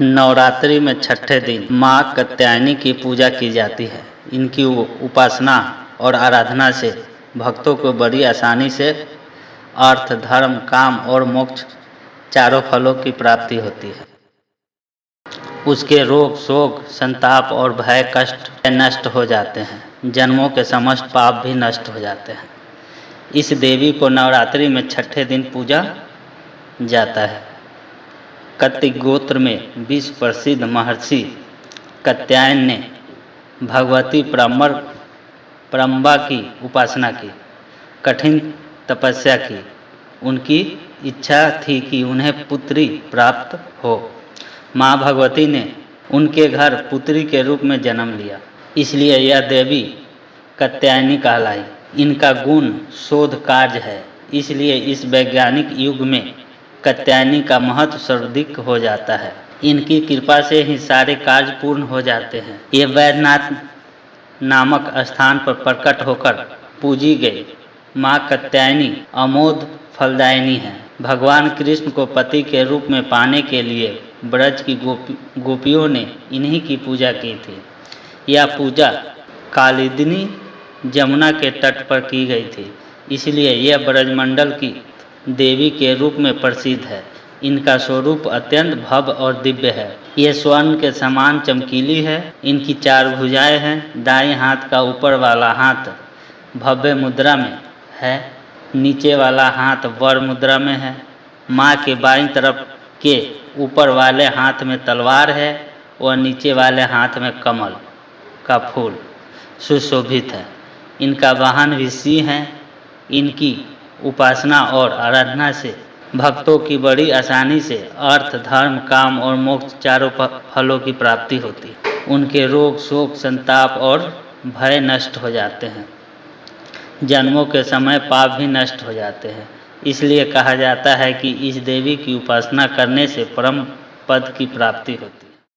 नवरात्रि में छठे दिन माँ कात्यायनी की पूजा की जाती है। इनकी उपासना और आराधना से भक्तों को बड़ी आसानी से अर्थ, धर्म, काम और मोक्ष चारों फलों की प्राप्ति होती है। उसके रोग, शोक, संताप और भय, कष्ट नष्ट हो जाते हैं। जन्मों के समस्त पाप भी नष्ट हो जाते हैं। इस देवी को नवरात्रि में छठे दिन पूजा जाता है। कत्ति गोत्र में विश्व प्रसिद्ध महर्षि कात्यायन ने भगवती परम्बा की उपासना की, कठिन तपस्या की। उनकी इच्छा थी कि उन्हें पुत्री प्राप्त हो। माँ भगवती ने उनके घर पुत्री के रूप में जन्म लिया, इसलिए यह देवी कात्यायनी कहलाई। इनका गुण शोध कार्य है, इसलिए इस वैज्ञानिक युग में कात्यायनी का महत्व सर्वाधिक हो जाता है। इनकी कृपा से ही सारे कार्य पूर्ण हो जाते हैं। ये वैद्यनाथ नामक स्थान पर प्रकट होकर पूजी गई माँ कात्यायनी अमोघ फलदायिनी है। भगवान कृष्ण को पति के रूप में पाने के लिए ब्रज की गोपियों ने इन्हीं की पूजा की थी। यह पूजा कालिंदी जमुना के तट पर की गई थी, इसलिए यह ब्रजमंडल की देवी के रूप में प्रसिद्ध है। इनका स्वरूप अत्यंत भव्य और दिव्य है। ये स्वर्ण के समान चमकीली है। इनकी 4 भुजाएं हैं। दाएं हाथ का ऊपर वाला हाथ भव्य मुद्रा में है, नीचे वाला हाथ वर मुद्रा में है। माँ के बाईं तरफ के ऊपर वाले हाथ में तलवार है और नीचे वाले हाथ में कमल का फूल सुशोभित है। इनका वाहन भी सिंह है। इनकी उपासना और आराधना से भक्तों की बड़ी आसानी से अर्थ, धर्म, काम और मोक्ष चारों फलों की प्राप्ति होती है। उनके रोग, शोक, संताप और भय नष्ट हो जाते हैं। जन्मों के समय पाप भी नष्ट हो जाते हैं। इसलिए कहा जाता है कि इस देवी की उपासना करने से परम पद की प्राप्ति होती है।